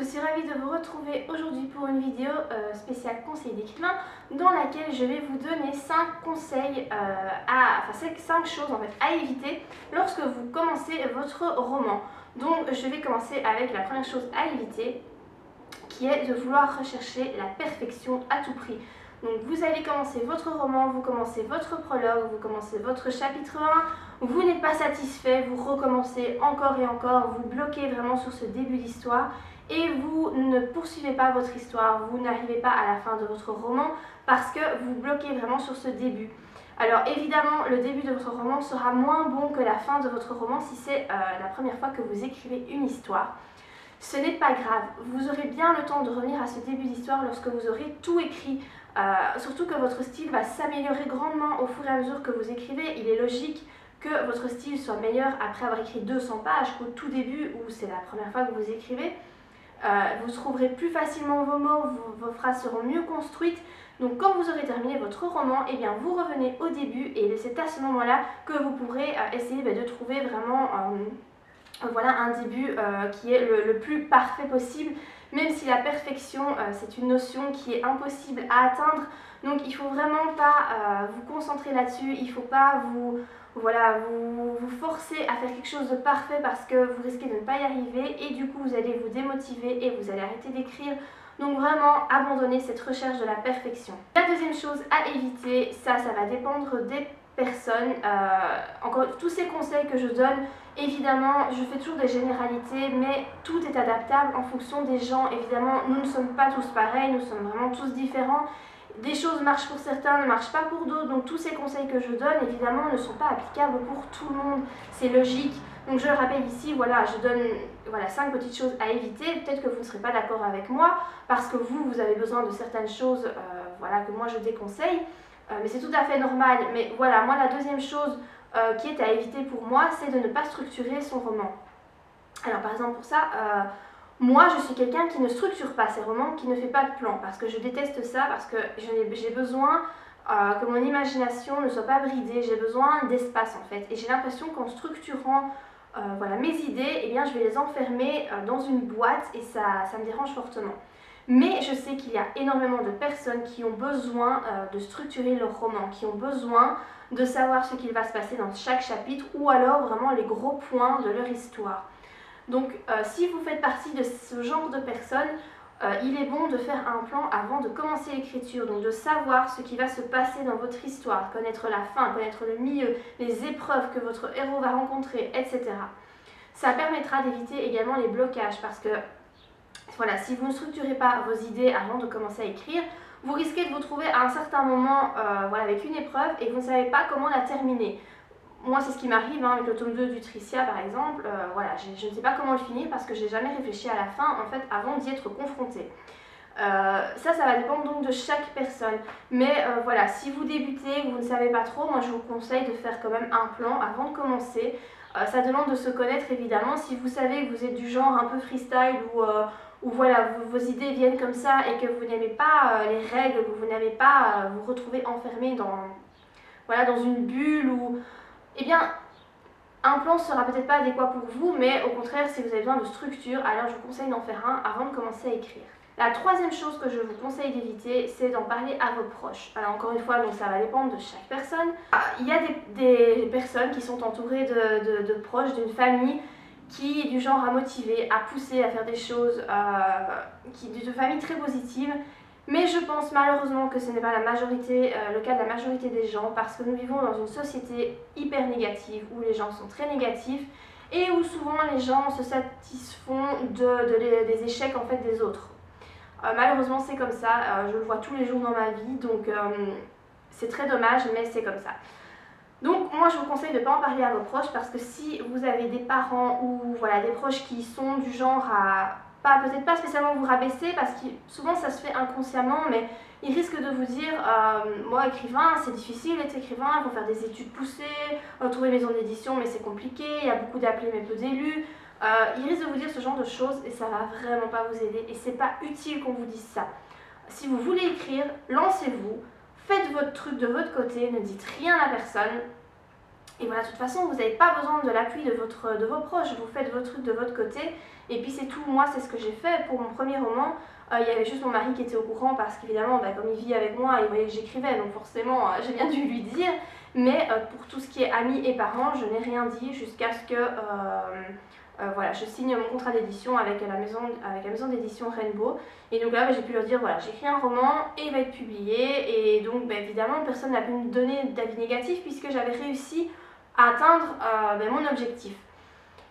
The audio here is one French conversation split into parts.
je suis ravie de vous retrouver aujourd'hui pour une vidéo spéciale conseil d'écrivain dans laquelle je vais vous donner 5 conseils, 5 choses en fait à éviter lorsque vous commencez votre roman. Donc je vais commencer avec la première chose à éviter qui est de vouloir rechercher la perfection à tout prix. Donc vous allez commencer votre roman, vous commencez votre prologue, vous commencez votre chapitre 1, vous n'êtes pas satisfait, vous recommencez encore et encore, vous bloquez vraiment sur ce début d'histoire et vous ne poursuivez pas votre histoire, vous n'arrivez pas à la fin de votre roman parce que vous bloquez vraiment sur ce début. Alors évidemment, le début de votre roman sera moins bon que la fin de votre roman si c'est la première fois que vous écrivez une histoire. Ce n'est pas grave, vous aurez bien le temps de revenir à ce début d'histoire lorsque vous aurez tout écrit. Surtout que votre style va s'améliorer grandement au fur et à mesure que vous écrivez. Il est logique que votre style soit meilleur après avoir écrit 200 pages qu'au tout début où c'est la première fois que vous écrivez. Vous trouverez plus facilement vos mots, vos phrases seront mieux construites. Donc quand vous aurez terminé votre roman, eh bien, vous revenez au début et c'est à ce moment-là que vous pourrez essayer de trouver vraiment un début qui est le plus parfait possible. Même si la perfection, c'est une notion qui est impossible à atteindre, donc il ne faut vraiment pas vous concentrer là-dessus, il ne faut pas vous forcer à faire quelque chose de parfait parce que vous risquez de ne pas y arriver et du coup vous allez vous démotiver et vous allez arrêter d'écrire. Donc vraiment, abandonnez cette recherche de la perfection. La deuxième chose à éviter, ça va dépendre des personnes. Encore tous ces conseils que je donne, évidemment je fais toujours des généralités mais tout est adaptable en fonction des gens. Évidemment nous ne sommes pas tous pareils, nous sommes vraiment tous différents. Des choses marchent pour certains, ne marchent pas pour d'autres, donc tous ces conseils que je donne évidemment ne sont pas applicables pour tout le monde, c'est logique. Donc je le rappelle ici, je donne 5 petites choses à éviter. Peut-être que vous ne serez pas d'accord avec moi parce que vous avez besoin de certaines choses que moi je déconseille. Mais c'est tout à fait normal. Mais voilà, moi la deuxième chose qui est à éviter pour moi, c'est de ne pas structurer son roman. Alors par exemple pour ça, moi je suis quelqu'un qui ne structure pas ses romans, qui ne fait pas de plan, parce que je déteste ça, parce que j'ai besoin que mon imagination ne soit pas bridée, j'ai besoin d'espace en fait. Et j'ai l'impression qu'en structurant mes idées, eh bien, je vais les enfermer dans une boîte et ça me dérange fortement. Mais je sais qu'il y a énormément de personnes qui ont besoin de structurer leur roman, qui ont besoin de savoir ce qu'il va se passer dans chaque chapitre ou alors vraiment les gros points de leur histoire. Donc si vous faites partie de ce genre de personnes, il est bon de faire un plan avant de commencer l'écriture, donc de savoir ce qui va se passer dans votre histoire, connaître la fin, connaître le milieu, les épreuves que votre héros va rencontrer, etc. Ça permettra d'éviter également les blocages parce que si vous ne structurez pas vos idées avant de commencer à écrire, vous risquez de vous trouver à un certain moment avec une épreuve et vous ne savez pas comment la terminer. Moi, c'est ce qui m'arrive avec le tome 2 du Tricia par exemple. Je ne sais pas comment le finir parce que je n'ai jamais réfléchi à la fin en fait avant d'y être confrontée. Ça va dépendre donc de chaque personne. Mais si vous débutez, vous ne savez pas trop, moi je vous conseille de faire quand même un plan avant de commencer. Ça demande de se connaître évidemment. Si vous savez que vous êtes du genre un peu freestyle ou vos idées viennent comme ça et que vous n'aimez pas les règles, que vous n'aimez pas vous retrouver enfermé dans une bulle eh bien, un plan ne sera peut-être pas adéquat pour vous, mais au contraire, si vous avez besoin de structure, alors je vous conseille d'en faire un avant de commencer à écrire. La troisième chose que je vous conseille d'éviter, c'est d'en parler à vos proches. Alors encore une fois, donc ça va dépendre de chaque personne. Il y a des personnes qui sont entourées de proches, d'une famille, qui est du genre à motiver, à pousser, à faire des choses, de famille très positive. Mais je pense malheureusement que ce n'est pas le cas de la majorité des gens parce que nous vivons dans une société hyper négative où les gens sont très négatifs et où souvent les gens se satisfont des échecs en fait des autres. Malheureusement c'est comme ça, je le vois tous les jours dans ma vie donc c'est très dommage mais c'est comme ça. Donc moi je vous conseille de ne pas en parler à vos proches parce que si vous avez des parents ou des proches qui sont du genre à peut-être pas spécialement vous rabaisser parce que souvent ça se fait inconsciemment mais ils risquent de vous dire moi écrivain c'est difficile d'être écrivain, il faut faire des études poussées, trouver maison d'édition mais c'est compliqué, il y a beaucoup d'appelés mais peu d'élus. Ils risquent de vous dire ce genre de choses et ça va vraiment pas vous aider et c'est pas utile qu'on vous dise ça. Si vous voulez écrire, lancez-vous, faites votre truc de votre côté, ne dites rien à personne Et voilà, de toute façon, vous n'avez pas besoin de l'appui de vos proches, vous faites vos trucs de votre côté, et puis c'est tout. Moi, c'est ce que j'ai fait pour mon premier roman. Il y avait juste mon mari qui était au courant parce qu'évidemment, comme il vit avec moi, il voyait que j'écrivais, donc forcément, j'ai bien dû lui dire. Mais pour tout ce qui est amis et parents, je n'ai rien dit jusqu'à ce que voilà, je signe mon contrat d'édition avec la maison d'édition Rainbow. Et donc là, j'ai pu leur dire, voilà, j'écris un roman et il va être publié. Et donc, évidemment, personne n'a pu me donner d'avis négatif puisque j'avais réussi à atteindre mon objectif.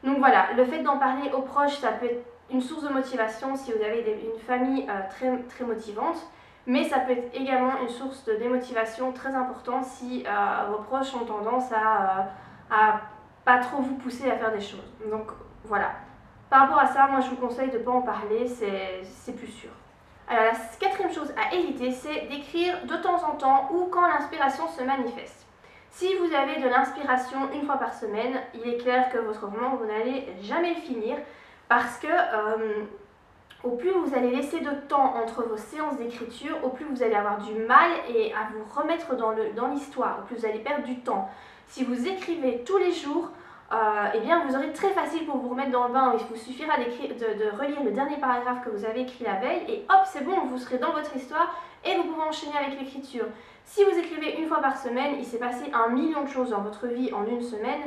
Donc voilà, le fait d'en parler aux proches, ça peut être une source de motivation si vous avez une famille très, très motivante, mais ça peut être également une source de démotivation très importante si vos proches ont tendance à pas trop vous pousser à faire des choses. Donc voilà. Par rapport à ça, moi je vous conseille de ne pas en parler, c'est plus sûr. Alors la quatrième chose à éviter, c'est d'écrire de temps en temps ou quand l'inspiration se manifeste. Si vous avez de l'inspiration une fois par semaine, il est clair que votre roman, vous n'allez jamais le finir parce que au plus vous allez laisser de temps entre vos séances d'écriture, au plus vous allez avoir du mal et à vous remettre dans l'histoire, au plus vous allez perdre du temps. Si vous écrivez tous les jours, eh bien vous aurez très facile pour vous remettre dans le bain. Il vous suffira de relire le dernier paragraphe que vous avez écrit la veille et hop, c'est bon, vous serez dans votre histoire et vous pouvez enchaîner avec l'écriture. Si vous écrivez une fois par semaine, il s'est passé 1 million de choses dans votre vie en une semaine.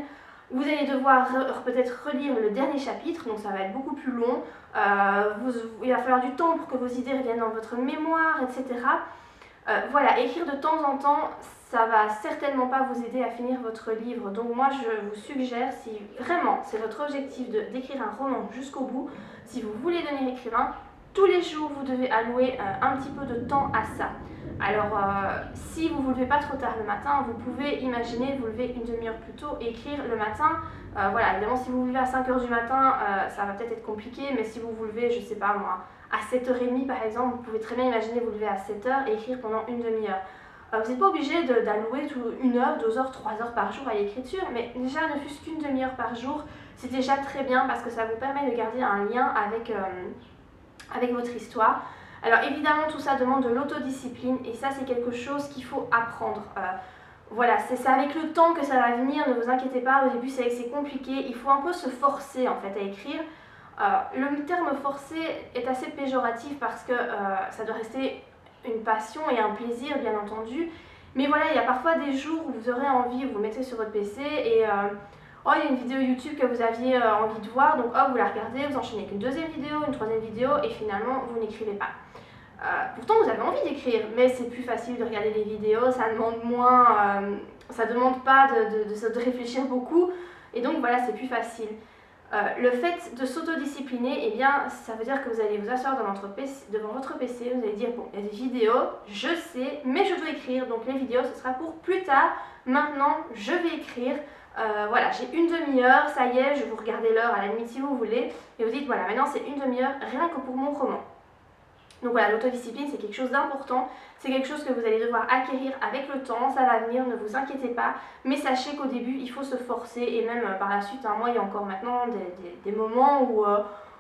Vous allez devoir peut-être relire le dernier chapitre, donc ça va être beaucoup plus long. Il va falloir du temps pour que vos idées reviennent dans votre mémoire, etc. Voilà, écrire de temps en temps, ça va certainement pas vous aider à finir votre livre. Donc moi, je vous suggère, si vraiment c'est votre objectif d'écrire un roman jusqu'au bout, si vous voulez devenir écrivain, tous les jours, vous devez allouer un petit peu de temps à ça. Alors, si vous ne vous levez pas trop tard le matin, vous pouvez imaginer vous lever une demi-heure plus tôt et écrire le matin. Voilà, évidemment, si vous vous levez à 5 h du matin, ça va peut-être être compliqué, mais si vous vous levez, je sais pas moi, à 7 h 30 par exemple, vous pouvez très bien imaginer vous lever à 7 h et écrire pendant une demi-heure. Vous n'êtes pas obligé d'allouer 1 heure, 2 heures, 3 heures par jour à l'écriture, mais déjà ne fût-ce qu'une demi-heure par jour, c'est déjà très bien parce que ça vous permet de garder un lien avec votre histoire. Alors évidemment tout ça demande de l'autodiscipline et ça c'est quelque chose qu'il faut apprendre. Voilà, c'est avec le temps que ça va venir, ne vous inquiétez pas, au début c'est compliqué, il faut un peu se forcer en fait à écrire. Le terme forcer est assez péjoratif parce que ça doit rester une passion et un plaisir bien entendu. Mais voilà, il y a parfois des jours où vous aurez envie, vous mettez sur votre PC et oh, il y a une vidéo YouTube que vous aviez envie de voir, donc hop, vous la regardez, vous enchaînez avec une deuxième vidéo, une troisième vidéo et finalement vous n'écrivez pas. Pourtant vous avez envie d'écrire, mais c'est plus facile de regarder les vidéos, ça demande moins, ça demande pas de réfléchir beaucoup et donc voilà, c'est plus facile. Le fait de s'autodiscipliner, eh bien, ça veut dire que vous allez vous asseoir devant votre PC, vous allez dire, bon, il y a des vidéos, je sais, mais je dois écrire, donc les vidéos, ce sera pour plus tard, maintenant, je vais écrire, voilà, j'ai une demi-heure, ça y est, je vous regardez l'heure à la limite si vous voulez, et vous dites, voilà, maintenant c'est une demi-heure, rien que pour mon roman. Donc voilà, l'autodiscipline, c'est quelque chose d'important, c'est quelque chose que vous allez devoir acquérir avec le temps, ça va venir, ne vous inquiétez pas, mais sachez qu'au début, il faut se forcer, et même par la suite, moi, il y a encore maintenant des moments où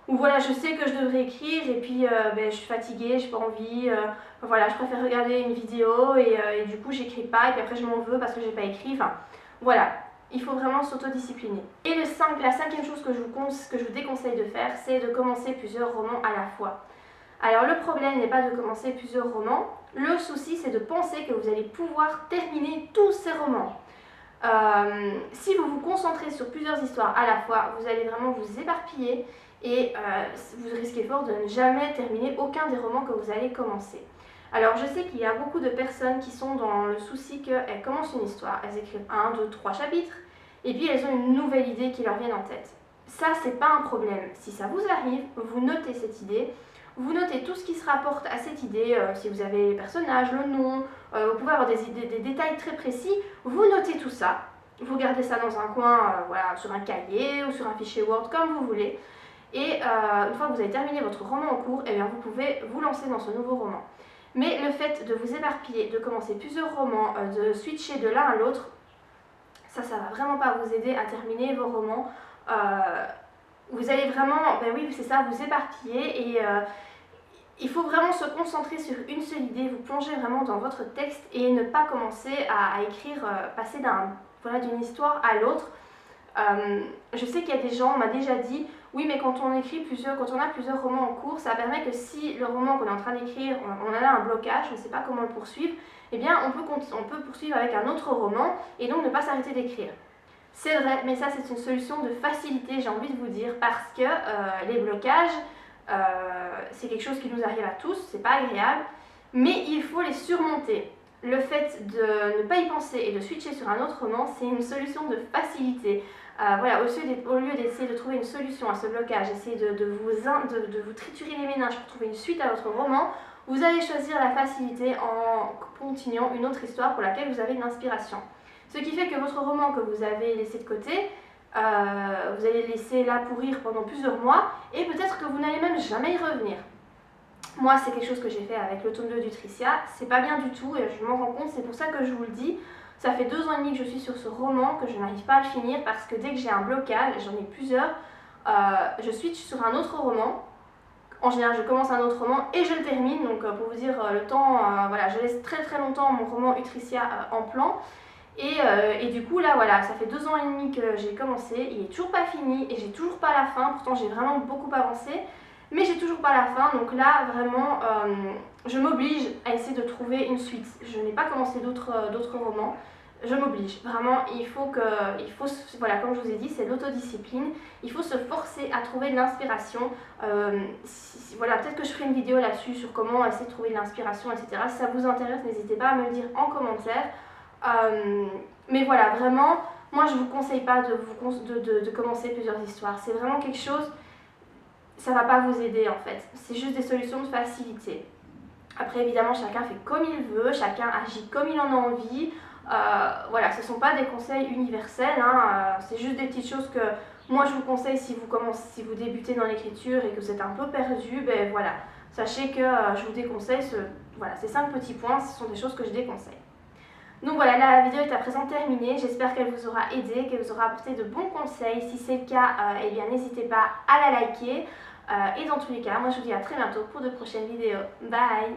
voilà, je sais que je devrais écrire, et puis je suis fatiguée, j'ai pas envie, voilà, je préfère regarder une vidéo, et du coup, j'écris pas, et puis après, je m'en veux parce que j'ai pas écrit, enfin, voilà. Il faut vraiment s'autodiscipliner. Et la cinquième chose que je vous déconseille de faire, c'est de commencer plusieurs romans à la fois. Alors le problème n'est pas de commencer plusieurs romans, le souci c'est de penser que vous allez pouvoir terminer tous ces romans. Si vous vous concentrez sur plusieurs histoires à la fois, vous allez vraiment vous éparpiller et vous risquez fort de ne jamais terminer aucun des romans que vous allez commencer. Alors je sais qu'il y a beaucoup de personnes qui sont dans le souci qu'elles commencent une histoire, elles écrivent 1, 2, 3 chapitres et puis elles ont une nouvelle idée qui leur vient en tête. Ça c'est pas un problème, si ça vous arrive, vous notez cette idée. Vous notez tout ce qui se rapporte à cette idée, si vous avez les personnages, le nom, vous pouvez avoir des détails très précis, vous notez tout ça, vous gardez ça dans un coin, voilà, sur un cahier ou sur un fichier Word, comme vous voulez, et une fois que vous avez terminé votre roman en cours, eh bien, vous pouvez vous lancer dans ce nouveau roman. Mais le fait de vous éparpiller, de commencer plusieurs romans, de switcher de l'un à l'autre, ça va vraiment pas vous aider à terminer vos romans. Vous allez vraiment, oui c'est ça, vous éparpiller et il faut vraiment se concentrer sur une seule idée, vous plonger vraiment dans votre texte et ne pas commencer à écrire, passer voilà, d'une histoire à l'autre. Je sais qu'il y a des gens, on m'a déjà dit, oui mais quand on écrit quand on a plusieurs romans en cours, ça permet que si le roman qu'on est en train d'écrire, on en a un blocage, on ne sait pas comment le poursuivre, eh bien on peut poursuivre avec un autre roman et donc ne pas s'arrêter d'écrire. C'est vrai, mais ça c'est une solution de facilité, j'ai envie de vous dire, parce que les blocages, c'est quelque chose qui nous arrive à tous, c'est pas agréable, mais il faut les surmonter. Le fait de ne pas y penser et de switcher sur un autre roman, c'est une solution de facilité. Voilà, au lieu d'essayer de trouver une solution à ce blocage, essayer de vous triturer les méninges pour trouver une suite à votre roman, vous allez choisir la facilité en continuant une autre histoire pour laquelle vous avez une inspiration. Ce qui fait que votre roman que vous avez laissé de côté, vous allez le laisser là pourrir pendant plusieurs mois et peut-être que vous n'allez même jamais y revenir. Moi, c'est quelque chose que j'ai fait avec le tome 2 d'Utricia, c'est pas bien du tout et je m'en rends compte, c'est pour ça que je vous le dis. Ça fait 2 ans et demi que je suis sur ce roman, que je n'arrive pas à le finir parce que dès que j'ai un blocage, j'en ai plusieurs, je switch sur un autre roman. En général, je commence un autre roman et je le termine, donc pour vous dire le temps, voilà, je laisse très très longtemps mon roman Utricia en plan. Et du coup là voilà, ça fait 2 ans et demi que j'ai commencé, il est toujours pas fini et j'ai toujours pas la fin, pourtant j'ai vraiment beaucoup avancé, mais j'ai toujours pas la fin, donc là vraiment je m'oblige à essayer de trouver une suite. Je n'ai pas commencé d'autres romans, je m'oblige, vraiment voilà, comme je vous ai dit, c'est l'autodiscipline, il faut se forcer à trouver de l'inspiration. Voilà, peut-être que je ferai une vidéo là-dessus sur comment essayer de trouver de l'inspiration, etc. Si ça vous intéresse, n'hésitez pas à me le dire en commentaire. Mais voilà, vraiment, moi je vous conseille pas de commencer plusieurs histoires. C'est vraiment quelque chose, ça va pas vous aider en fait. C'est juste des solutions de facilité. Après évidemment chacun fait comme il veut, chacun agit comme il en a envie. Voilà, ce ne sont pas des conseils universels, hein. C'est juste des petites choses que moi je vous conseille si vous débutez dans l'écriture et que vous êtes un peu perdu, ben voilà. Sachez que je vous déconseille voilà, ces 5 petits points, ce sont des choses que je déconseille. Donc voilà, la vidéo est à présent terminée, j'espère qu'elle vous aura aidé, qu'elle vous aura apporté de bons conseils. Si c'est le cas, eh bien n'hésitez pas à la liker. Et dans tous les cas, moi je vous dis à très bientôt pour de prochaines vidéos. Bye!